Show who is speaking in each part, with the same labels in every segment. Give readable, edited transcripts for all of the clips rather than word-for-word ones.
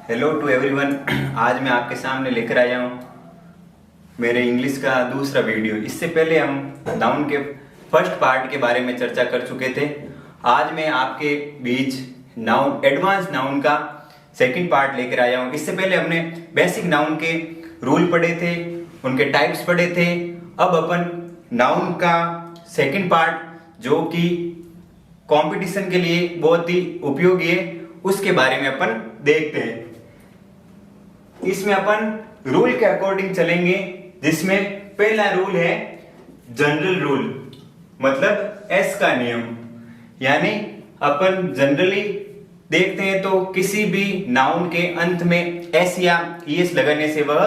Speaker 1: Hello to everyone. आज मैं आपके सामने लेकर आया हूँ मेरे इंग्लिश का दूसरा वीडियो। इससे पहले हम नाउन के फर्स्ट पार्ट के बारे में चर्चा कर चुके थे। आज मैं आपके बीच नाउन एडवांस नाउन का सेकंड पार्ट लेकर आया हूँ। इससे पहले हमने बेसिक नाउन के रूल पढ़े थे, उनके टाइप्स पढ़े थे। अब अपन नाउन का सेकंड पार्ट जो कि कंपटीशन के लिए बहुत ही उपयोगी है, उसके बारे में अपन देखते हैं। इसमें अपन रूल के अकॉर्डिंग चलेंगे, जिसमें पहला रूल है जनरल रूल, मतलब एस का नियम। यानी अपन जनरली देखते हैं तो किसी भी नाउन के अंत में एस या ईएस लगाने से वह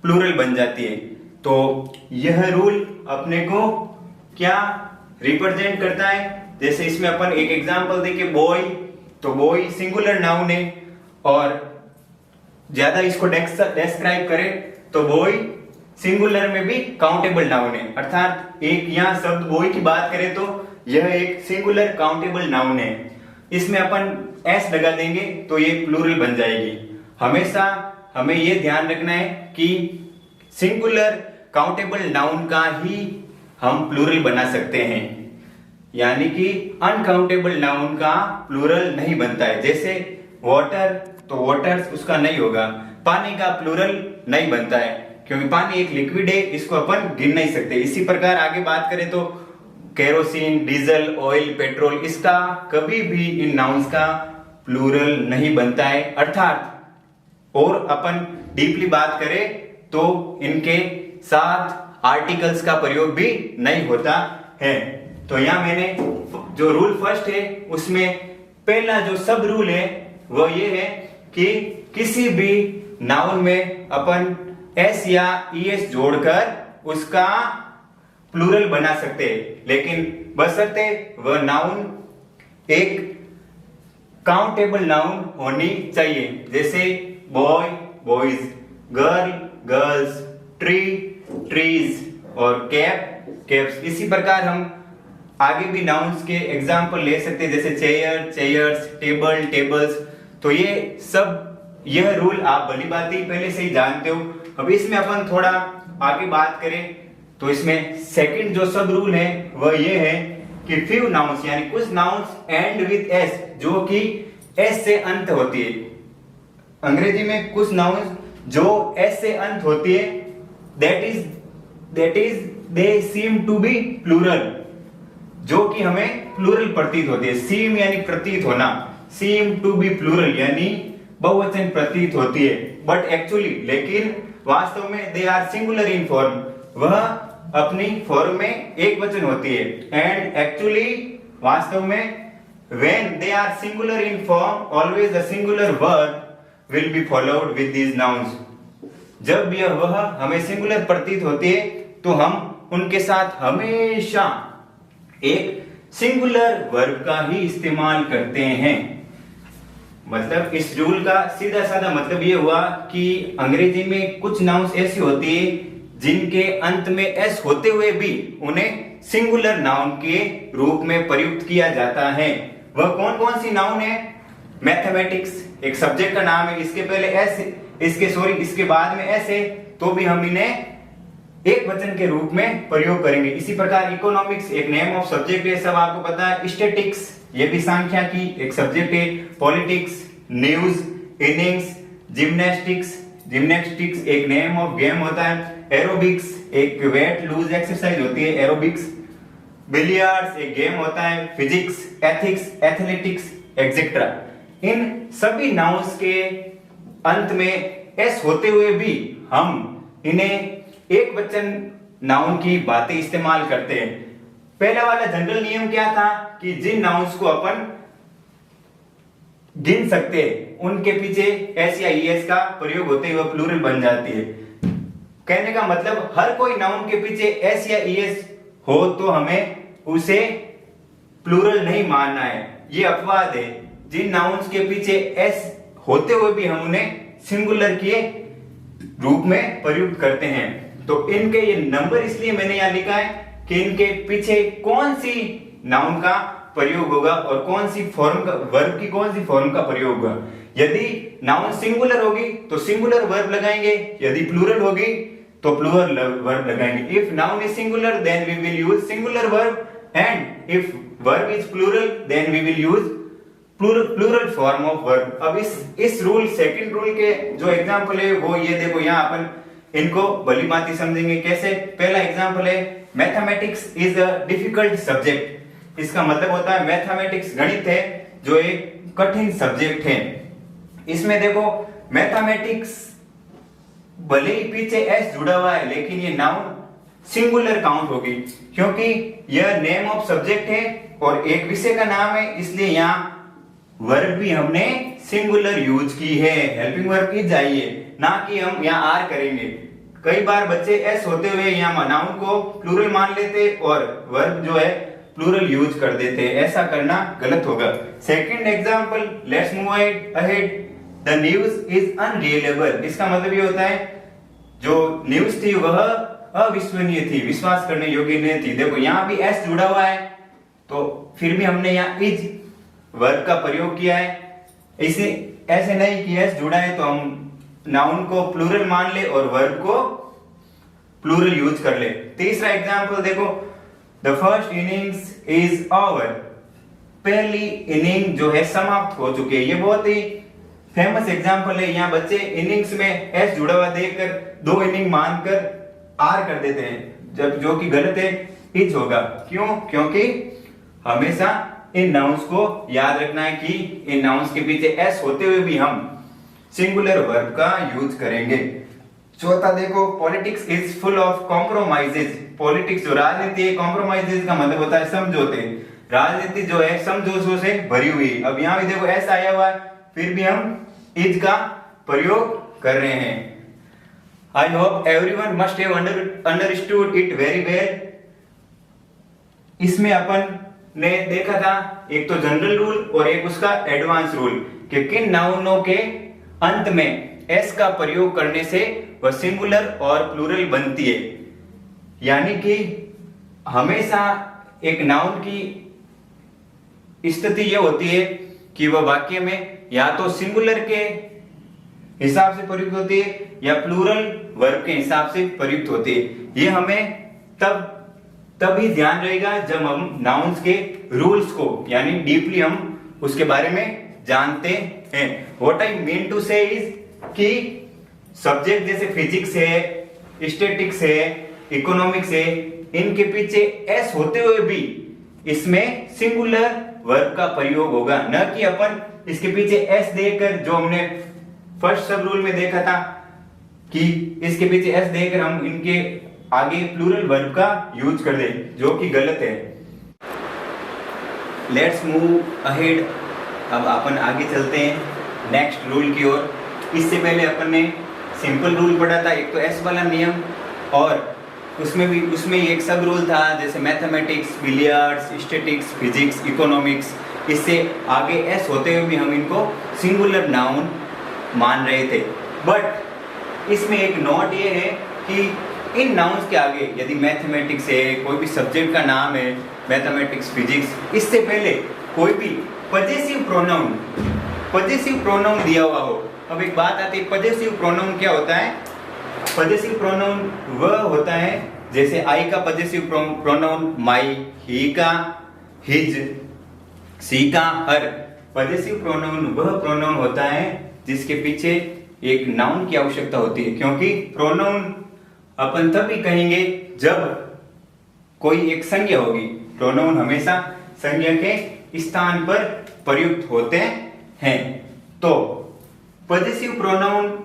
Speaker 1: प्लूरल बन जाती है। तो यह रूल अपने को क्या रिप्रेजेंट करता है, जैसे इसमें अपन एक एग्जांपल देखें बॉय, तो बॉय सिंगुलर नाउन है और ज्यादा इसको डिस्क्राइब करें तो बॉय सिंगुलर में भी काउंटेबल नाउन है। अर्थात एक यहाँ शब्द बॉय की बात करें तो यह एक सिंगुलर काउंटेबल नाउन है। इसमें अपन एस लगा देंगे तो ये प्लूरल बन जाएगी। हमेशा हमें ये ध्यान रखना है कि सिंगुलर काउंटेबल नाउन का ही हम प्लूरल बना सकते हैं, यानी कि अनकाउंटेबल नाउन का प्लूरल नहीं बनता है। जैसे वाटर, तो वाटर्स उसका नहीं होगा। पानी का प्लूरल नहीं बनता है क्योंकि पानी एक लिक्विड है, इसको अपन गिन नहीं सकते। इसी प्रकार आगे बात करें तो केरोसिन, डीजल, ऑयल, पेट्रोल, इसका कभी भी इन नाउन्स का प्लूरल नहीं बनता है। अर्थात और अपन डीपली बात करें तो इनके साथ आर्टिकल्स का प्रयोग भी नहीं होता है। तो यहां मैंने जो रूल फर्स्ट है उसमें पहला जो सब रूल है वो ये है कि किसी भी नाउन में अपन एस या ईएस जोड़कर उसका प्लूरल बना सकते हैं, लेकिन बशर्ते वह नाउन एक काउंटेबल नाउन होनी चाहिए। जैसे boy boys, girl girls, tree trees और कैप कैप्स। इसी प्रकार हम आगे भी नाउन्स के एग्जाम्पल ले सकते हैं, जैसे चेयर चेयर्स, टेबल टेबल्स। तो ये सब यह रूल आप भली बात ही पहले से ही जानते हो। अब इसमें अपन थोड़ा आगे बात करें तो इसमें सेकंड जो सब रूल है वह ये है कि फ्यू नाउन्स, यानी कुछ नाउन्स एंड विद एस, जो कि एस से अंत होती है। अंग्रेजी में कुछ नाउन्स जो एस से अंत होती है, that is they seem to be plural, जो कि हमें प्लूरल प्रतीत होती है। सीम यानी प्रतीत होना, सीम टू बी प्लूरल यानी बहुवचन प्रतीत होती है। बट एक्चुअली, लेकिन वास्तव में they are singular in form, वह अपनी फॉर्म में एक वचन होती है। एंड एक्चुअली वास्तव में when they are singular in form always the singular verb will be followed with these nouns. जब यह वह हमें सिंगुलर प्रतीत होती है तो हम उनके साथ हमेशा एक सिंगुलर वर्ब का ही इस्तेमाल करते हैं। मतलब इस रूल का सीधा साधा मतलब ये हुआ कि अंग्रेजी में कुछ नाउन्स ऐसी होती है जिनके अंत में एस होते हुए भी उन्हें सिंगुलर नाउन के रूप में प्रयुक्त किया जाता है। वह कौन कौन सी नाउन है? मैथमेटिक्स एक सब्जेक्ट का नाम है, इसके पहले एस, इसके बाद में एस है, तो भी हम इन्हें एक वचन के रूप में प्रयोग करेंगे। इसी प्रकार इकोनॉमिक्स एक नेम ऑफ सब्जेक्ट है, सब आपको पता है। स्टैटिक्स ये भी संख्या की एक सब्जेक्ट है। पॉलिटिक्स, न्यूज, इनिंग्स, जिम्नास्टिक्स एक नेम ऑफ गेम होता है। एरोबिक्स एक वेट लूज एक्सरसाइज होती है, एरोबिक्स। बिलियर्ड्स एक गेम होता है। Physics, ethics, athletics et cetera. इन सभी नाउन्स के अंत में एस होते हुए भी हम इन्हें एक वचन नाउन की बातें इस्तेमाल करते हैं। पहला वाला जनरल नियम क्या था कि जिन नाउन्स को अपन गिन सकते हैं उनके पीछे एस या ईएस का प्रयोग होते हुए प्लूरल बन जाती है। कहने का मतलब हर कोई नाउन के पीछे एस या ईएस हो तो हमें उसे प्लूरल नहीं मानना है, ये अपवाद है। जिन नाउन्स के पीछे एस होते हुए भी हम उन्हें सिंगुलर के रूप में प्रयुक्त करते हैं। तो इनके ये नंबर इसलिए मैंने यहां लिखा है कि इनके पीछे कौन सी नाउन का प्रयोग होगा और कौन सी फॉर्म का वर्ब की कौन सी फॉर्म का प्रयोग होगा। यदि नाउन सिंगुलर होगी तो सिंगुलर वर्ब लगाएंगे, यदि प्लूरल होगी तो प्लूरल वर्ब लगाएंगे। If noun is singular then we will use singular verb and if verb is plural then we will use plural form of verb. अब इस रूल सेकंड रूल के जो example है वो ये देखो, यहाँ अपन इनको भली भांति समझेंगे कैसे। पहला एग्जांपल है mathematics is a difficult subject. इसका मतलब होता है मैथमेटिक्स गणित है जो एक कठिन सब्जेक्ट है। इसमें देखो मैथमेटिक्स भले ही पीछे एस जुड़ा हुआ है लेकिन ये नाउन सिंगुलर काउंट होगी क्योंकि यह नेम ऑफ सब्जेक्ट है और एक विषय का नाम है, इसलिए यहाँ वर्ब भी हमने सिंगुलर यूज की है। हेल्पिंग वर्ब की जाइए, ना कि हम यहाँ आर करेंगे। कई बार बच्चे एस होते हुए यहाँ नाउन को प्लूरल मान लेते और वर्ब जो है प्लूरल यूज कर देते, ऐसा करना गलत होगा। Second example, let's move ahead. The news is unreliable. इसका मतलब ये होता है जो न्यूज थी वह अविश्वसनीय थी, विश्वास करने योग्य नहीं थी। देखो यहाँ भी एस जुड़ा हुआ है तो फिर भी हमने यहाँ इज वर्ब का प्रयोग किया है। इसे ऐसे नहीं कि एस जुड़ा है तो हम नाउन को प्लूरल मान ले और वर्ब को प्लूरल यूज कर ले। तीसरा एग्जांपल देखो, the first innings is over. पहली इनिंग जो है समाप्त हो चुकी है। ये बहुत ही फेमस एग्जांपल है। यहाँ बच्चे इनिंग्स में एस जुड़ा हुआ देखकर दो इनिंग मानकर आर कर देते हैं, जब जो कि गलत है, इज होगा। क्यों? क्योंकि हमेशा इन नाउन्स को याद रखना है कि इन नाउन्स के पीछे एस होते हुए भी हम सिंगुलर वर्ब का यूज करेंगे। चौथा देखो, politics is full of compromises. Politics जो राजनीति है, कॉम्प्रोमाइजेस का मतलब होता है समझौते। राजनीति जो है समझौतों से भरी हुई। अब यहाँ भी देखो एस आया हुआ है फिर भी हम इज का प्रयोग कर रहे हैं। I hope everyone must have understood it very well. इसमें अपन ने देखा था एक तो जनरल रूल और एक उसका एडवांस रूल कि किन नाउनों के अंत में एस का प्रयोग करने से वह सिंगुलर और प्लूरल बनती है। यानी कि हमेशा एक नाउन की स्थिति यह होती है कि वह वाक्य में या तो सिंगुलर के हिसाब से प्रयुक्त होती है या प्लूरल वर्ब के हिसाब से प्रयुक्त होती है। ये हमें तभी ध्यान रहेगा जब हम नाउन्स के रूल्स को यानी डीपली हम उसके बारे में जानते हैं। व्हाट आई मीन टू से इज कि सब्जेक्ट जैसे फिजिक्स है, स्टैटिक्स है, इकोनॉमिक्स है, इनके पीछे एस होते हुए भी इसमें सिंगुलर वर्ब का प्रयोग होगा, न कि अपन इसके पीछे एस देकर, जो हमने फर्स्ट सब रूल में देखा था कि इसके पीछे एस देकर हम इनके आगे प्लूरल वर्ब का यूज कर दे, जो कि गलत है। Let's move ahead. अब अपन आगे चलते हैं नेक्स्ट रूल की ओर। इससे पहले अपन ने सिंपल रूल पढ़ा था, एक तो एस वाला नियम, और उसमें एक सब रूल था जैसे mathematics, billiards, statics, physics, economics. इससे आगे एस होते हुए भी हम इनको सिंगुलर नाउन मान रहे थे। बट इसमें एक नोट ये है कि इन नाउन्स के आगे यदि मैथमेटिक्स है, कोई भी सब्जेक्ट का नाम है, मैथमेटिक्स, फिजिक्स, इससे पहले कोई भी पजेसिव प्रोनाउन दिया हुआ हो। अब एक बात आती है, पजेसिव प्रोनाउन क्या होता है? पजेसिव प्रोनाउन वह होता है जैसे आई का पजेसिव प्रोनाउन माई, ही का हिज, सी का हर। पजेसिव प्रोनाउन वह प्रोनाउन होता है जिसके पीछे एक नाउन की आवश्यकता होती है, क्योंकि प्रोनाउन अपन तभी कहेंगे जब कोई एक संज्ञा होगी। प्रोनाउन हमेशा संज्ञा के स्थान पर प्रयुक्त होते हैं। तो पजेसिव प्रोनाउन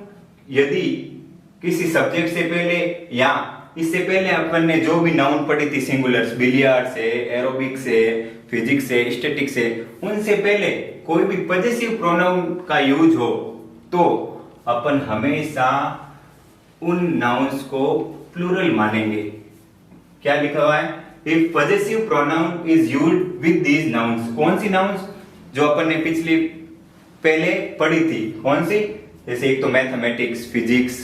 Speaker 1: यदि किसी सब्जेक्ट से पहले या इससे पहले अपन ने जो भी नाउन पढ़ी थी सिंगुलर्स, बिलियर्ड्स है, एरोबिक्स है, फिजिक्स है, स्टैटिक्स है, उनसे पहले कोई भी पजेसिव प्रोनाउन का यूज हो तो अपन हमेशा उन नाउन्स को प्लूरल मानेंगे। क्या लिखा हुआ है? If possessive pronoun is used with these nouns. कौन सी नाउन्स? जो अपन ने पहले पढ़ी थी। कौन सी? जैसे एक तो mathematics, physics,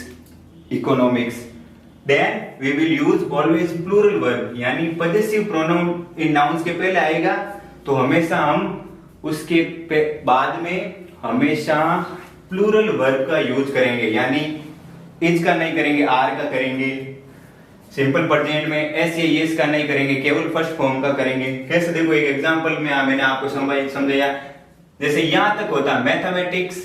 Speaker 1: economics. Then we will use always plural verb, यानी पजेसिव प्रोनाउन इन नाउन्स के पहले आएगा तो हमेशा हम उसके बाद में हमेशा प्लूरल वर्ब का यूज करेंगे, यानी इज का नहीं करेंगे, आर का करेंगे। सिंपल प्रेजेंट में एस या यस का नहीं करेंगे, केवल फर्स्ट फॉर्म का करेंगे। कैसे, देखो एक एग्जांपल में मैंने आपको समझाया, जैसे यहां तक होता मैथमेटिक्स,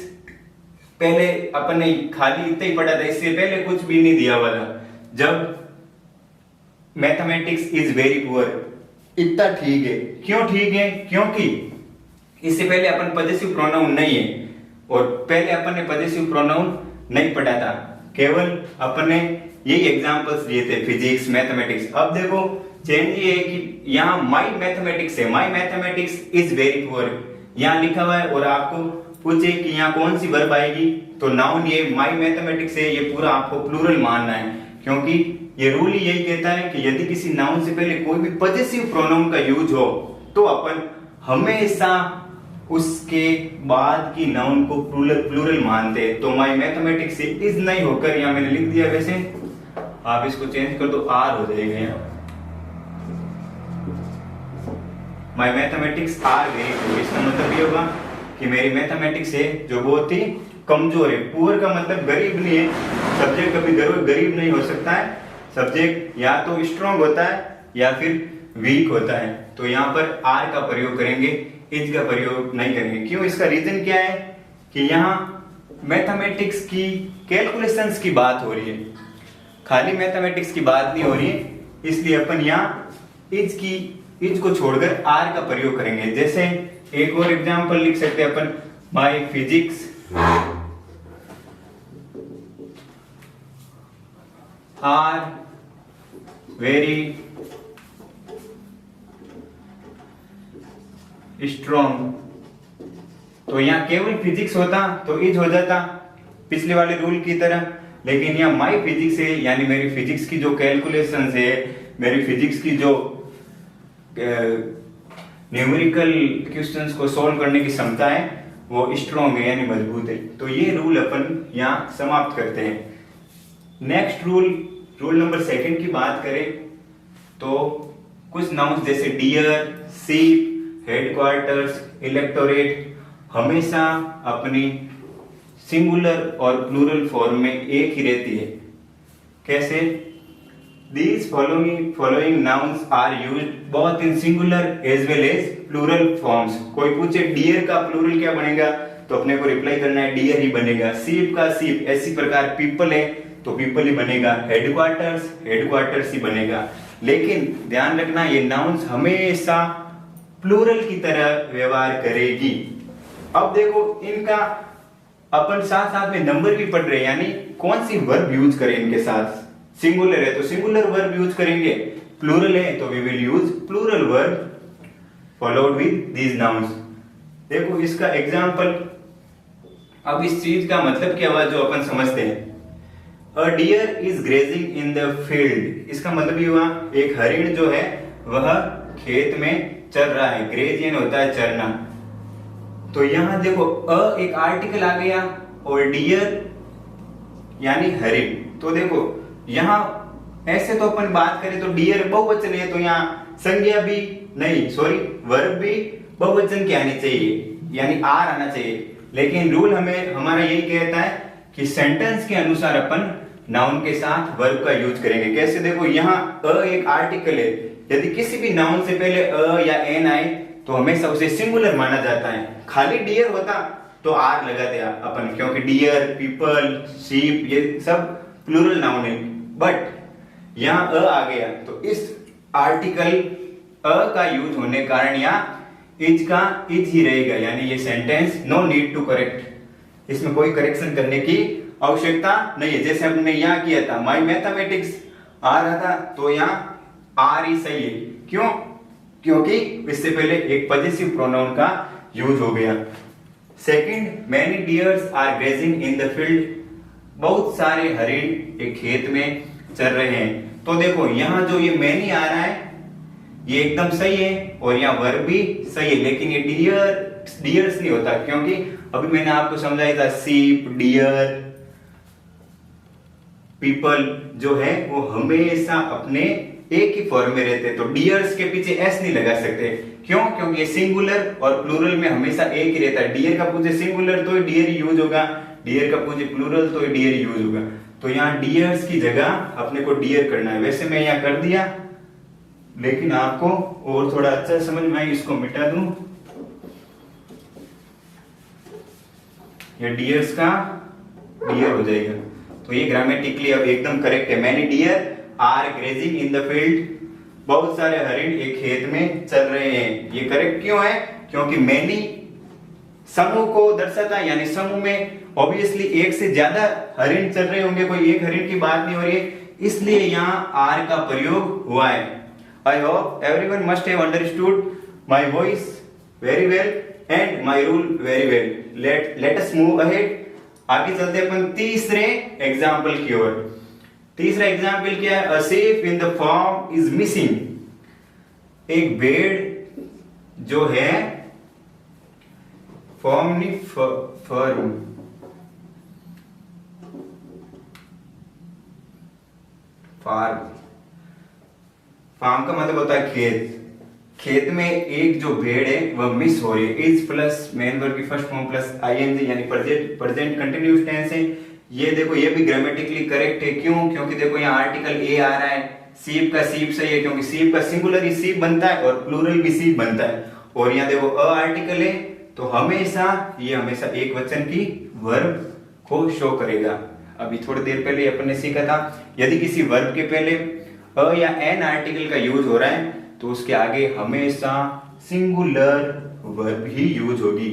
Speaker 1: पहले अपन ने खाली इतना ही पढ़ा था, इससे पहले कुछ भी नहीं दिया हुआ था। जब मैथमेटिक्स इज वेरी पुअर, इतना ठीक है। क्यों ठीक है? क्योंकि इससे पहले अपन पॉजेसिव प्रोनाउन नहीं है, और पहले अपन ने पॉजेसिव प्रोनाउन नहीं पढ़ा था, केवल अपन ने यही एग्जांपल्स दिए थे, फिजिक्स, मैथमेटिक्स। अब देखो चेंज ये है कि यहाँ माई मैथमेटिक्स है, माई मैथमेटिक्स इज वेरी पुअर यहाँ लिखा हुआ है, और आपको पूछे कि यहाँ कौन सी वर्ब आएगी, तो नाउन ये माई मैथमेटिक्स है, ये पूरा आपको प्लूरल मानना है, क्योंकि ये रूल ही यही कहता है कि यदि किसी नाउन से पहले कोई भी पॉजेसिव प्रोनाउन का यूज हो तो अपन हमेशा उसके बाद की नाउन को प्लूरल मानते हैं। तो माई मैथमेटिक्स से इज नहीं होकर यहाँ मैंने लिख दिया, वैसे आप इसको चेंज कर दो, आर हो जाएगा यहाँ। माई मैथमेटिक्स आर वेरी गुड, इसका मतलब ये होगा कि मेरी मैथमेटिक्स है जो बहुत ही कमजोर है। पुअर का मतलब गरीब नहीं है, सब्जेक्ट कभी गरीब नहीं हो सकता है, सब्जेक्ट या तो स्ट्रॉन्ग होता है या फिर वीक होता है। तो यहाँ पर आर का प्रयोग करेंगे, इज का प्रयोग नहीं करेंगे। क्यों? इसका रीजन क्या है कि यहाँ मैथमेटिक्स की कैलकुलेशंस की बात हो रही है, खाली मैथमेटिक्स की बात नहीं हो रही है, इसलिए अपन यहाँ इज को छोड़कर आर का प्रयोग करेंगे। जैसे एक और एग्जांपल लिख सकते हैं अपन, my physics are very strong. तो यहाँ केवल फिजिक्स होता तो इज हो जाता पिछले वाले रूल की तरह, लेकिन यहाँ माई फिजिक्स है, यानी मेरी फिजिक्स की जो कैलकुलेशंस है, मेरी फिजिक्स की जो न्यूमेरिकल क्वेश्चंस को सॉल्व करने की क्षमता है वो स्ट्रॉन्ग है, यानी मजबूत है। तो ये रूल अपन यहाँ समाप्त करते हैं। नेक्स्ट रूल नंबर 2 की बात करें तो कुछ नाउन्स जैसे डियर, सीप, हेडक्वार्टर्स, इलेक्टोरेट हमेशा अपनी सिंगुलर और प्लूरल फॉर्म में एक ही रहती है। कैसे? These following nouns are used both in singular as well as plural forms। कोई पूछे डियर का प्लूरल क्या बनेगा तो अपने को रिप्लाई करना है डियर ही बनेगा। सीप का सीप, ऐसी प्रकार पीपल है तो पीपल ही बनेगा। हेडक्वार्टर्स ही बनेगा। लेकिन ध्यान रखना ये नाउन्स हमेशा प्लूरल की तरह व्यवहार करेगी। अब देखो इनका अपन साथ साथ में नंबर भी पढ़ रहे हैं, यानी कौन सी वर्ब यूज करें इनके साथ। सिंगुलर है तो सिंगुलर वर्ब यूज करेंगे, प्लूरल है तो we will use plural verb followed with these nouns. देखो इसका एग्जांपल, अब इस चीज का मतलब क्या हुआ जो अपन समझते हैं। A deer is grazing in the field, इसका मतलब ये हुआ एक हरिण जो है वह खेत में चल रहा है। ग्रेज यानी होता है चरना। तो यहां देखो अ एक आर्टिकल आ गया और डियर यानी हरिण। तो देखो यहां ऐसे तो अपन बात करें तो डियर बहुवचन है, तो यहाँ संज्ञा भी नहीं, सॉरी वर्ब भी बहुवचन की आनी चाहिए, यानी आर आना चाहिए। लेकिन रूल हमारा यही कहता है कि सेंटेंस के अनुसार अपन नाउन के साथ वर्ब का यूज करेंगे। कैसे? देखो यहाँ अ एक आर्टिकल है, यदि किसी भी नाउन से पहले अ या एन आए तो हमेशा उसे सिंगुलर माना जाता है। खाली डियर होता तो आर लगाते अपन, क्योंकि डियर, पीपल, शीप ये सब प्लूरल नाउन है। बट यहाँ अ आ गया तो इस आर्टिकल अ का यूज होने कारण यहाँ इज का इज ही रहेगा, यानी ये sentence no need to correct, इसमें कोई करेक्शन करने की आवश्यकता नहीं है। जैसे हमने यहाँ किया था माई मैथमेटिक्स आ रहा था तो यहाँ आर ही सही है। क्यों? क्योंकि इससे पहले एक पॉजेसिव प्रोनाउन का यूज हो गया। Second, many deers are grazing in the field, बहुत सारे हरिण एक खेत में चल रहे हैं। तो देखो यहाँ जो ये मैनी आ रहा है ये एकदम सही है और यहाँ वर्ब भी सही है, लेकिन ये डियर्स नहीं होता, क्योंकि अभी मैंने आपको समझाया था सीप, डियर, पीपल जो है वो हमेशा अपने एक ही फॉर्म में रहते हैं, तो डियर्स के पीछे एस नहीं लगा सकते। क्यों? क्योंकि ये सिंगुलर और प्लूरल में हमेशा एक ही रहता है। डियर का पूछे सिंगुलर तो डियर यूज होगा, डियर का पूछे प्लूरल तो डियर यूज होगा। तो यहाँ डियर्स की जगह अपने को डियर करना है। वैसे मैं यहाँ कर दिया, लेकिन आपको और थोड़ा अच्छा समझ में आए, इसको मिटा दूं। ये डियर्स का डियर हो जाएगा। तो ये ग्रामेटिकली अब एकदम करेक्ट है। Many deer are grazing in the field, बहुत सारे हरिण एक खेत में चल रहे हैं। ये करेक्ट क्यों है? क्योंकि मैनी समूह को दर्शाता है, यानी समूह में ऑब्वियसली एक से ज्यादा हरिण चल रहे होंगे, कोई एक हरिण की बात नहीं हो रही है, इसलिए यहाँ आर का प्रयोग हुआ है। I hope everyone must have understood my voice very well and my rule very well. Late us move ahead. आगे चलते अपन तीसरे एग्जाम्पल की ओर। तीसरा एग्जाम्पल क्या है? अ shape in the form is missing. एक बेड जो है फॉर्म नहीं फॉर्म फार्म का मतलब होता है खेत। खेत में एक जो भेड़ है वह मिस हो रही है। इज प्लस मेन वर्ब की फर्स्ट फॉर्म प्लस आईएनजी यानी प्रेजेंट कंटिन्यूअस टेंस है। ये देखो ये भी ग्रामेटिकली करेक्ट है। क्यों? क्योंकि देखो यहाँ आर्टिकल ए आ रहा है, सीप का सीप सही है क्योंकि सीप का सिंगुलर ही सीप बनता है और प्लूरल भी सीप बनता है। और यहाँ देखो अ आर्टिकल है तो हमेशा ये हमेशा एक वचन की वर्ब को शो करेगा। अभी थोड़ी देर पहले अपन ने सीखा था, यदि किसी वर्ब के पहले अ या एन आर्टिकल का यूज हो रहा है तो उसके आगे हमेशा सिंगुलर वर्ब ही यूज होगी।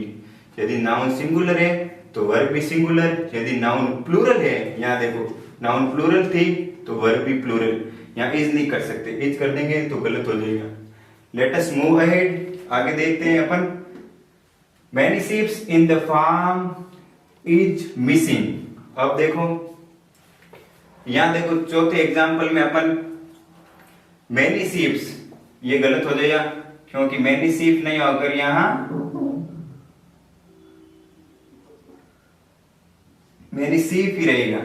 Speaker 1: यदि नाउन सिंगुलर है तो वर्ब भी सिंगुलर, यदि नाउन प्लूरल है, यहाँ देखो नाउन प्लूरल थी तो वर्ब भी प्लूरल। यहाँ इज नहीं कर सकते, इज कर देंगे तो गलत हो जाएगा। Let us move ahead. आगे देखते हैं अपन। Many sheeps in the farm is missing. अब देखो यहां देखो चौथे एग्जाम्पल में अपन मैनी शीप्स, ये गलत हो जाएगा क्योंकि मैनी शीप नहीं होकर यहां मैनी शीप ही रहेगा।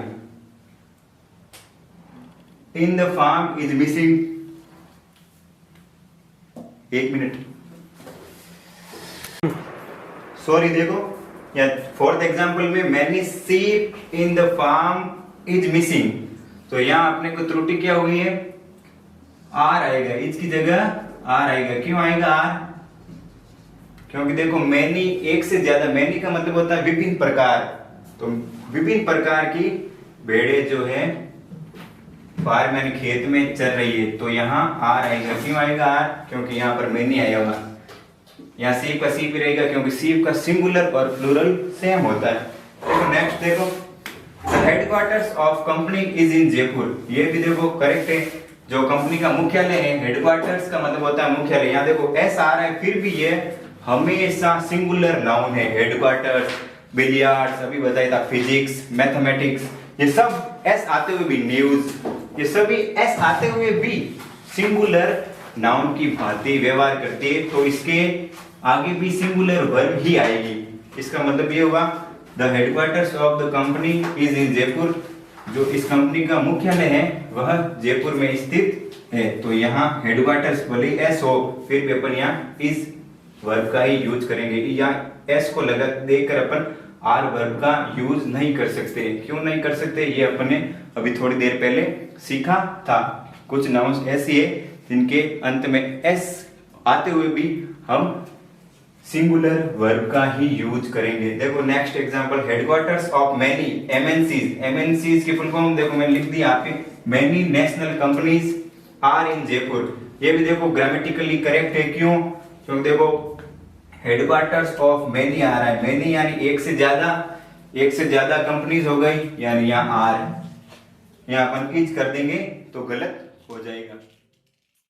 Speaker 1: In the farm is missing. एक मिनट, सॉरी देखो या फोर्थ एग्जांपल में many sheep in the farm is missing. तो यहां अपने को त्रुटि क्या हुई है? आर आएगा, इज की जगह आर आएगा। क्यों आएगा आर? क्योंकि देखो मैनी एक से ज्यादा, मैनी का मतलब होता है विभिन्न प्रकार, तो विभिन्न प्रकार की भेड़े जो है फार्म यानी खेत में चल रही है, तो यहाँ आर आएगा। क्यों आएगा आर? क्योंकि यहाँ पर मैनी आया हुआ। यहाँ सीप का सीप ही रहेगा क्योंकि सीप का सिंगुलर और प्लूरल सेम होता है। देखो नेक्स्ट देखो, headquarters of company is in Jaipur. ये भी देखो करेक्ट है। जो कंपनी का मुख्यालय है, हेडक्वार्टर्स का मतलब होता है मुख्यालय। यहाँ देखो एस आ रहा है फिर भी ये हमेशा सिंगुलर नाउन है। हेडक्वार्टर्स, बिलियर्ड्स, अभी बताया था फिजिक्स, मैथमेटिक्स, ये सब एस आते हुए भी, न्यूज, ये सभी एस आते हुए भी सिंगुलर नाउन की भांति व्यवहार करते हैं। तो इसके आगे भी सिंगुलर वर्ब ही आएगी। इसका मतलब ये हुआ the headquarters of the company is in Jaipur. जो इस कंपनी का मुख्यालय है वह जयपुर में स्थित है। तो यहाँ हेडक्वार्टर्स भले एस हो फिर भी अपन यहाँ इस वर्ब का ही यूज करेंगे। यहाँ एस को लगा देकर अपन आर वर्ब का यूज नहीं कर सकते। क्यों नहीं कर सकते? ये अपन ने अभी थोड़ी देर पहले सीखा था। कुछ नाउन्स ऐसी है जिनके अंत में एस आते हुए भी हम सिंगुलर वर्ब का ही यूज करेंगे। देखो next example, headquarters of many MNCs. MNCs की फुल फॉर्म देखो मैंने लिख दिया आपके, many national companies are in Jaipur. ये भी देखो ग्रामेटिकली करेक्ट है। क्यों? क्योंकि देखो हेडक्वार्टर्स ऑफ मैनी आ रहा है, मैनी यानी एक से ज्यादा कंपनीज हो गई, यानी यहाँ आर, यहाँ अपन इज कर देंगे तो गलत हो जाएगा।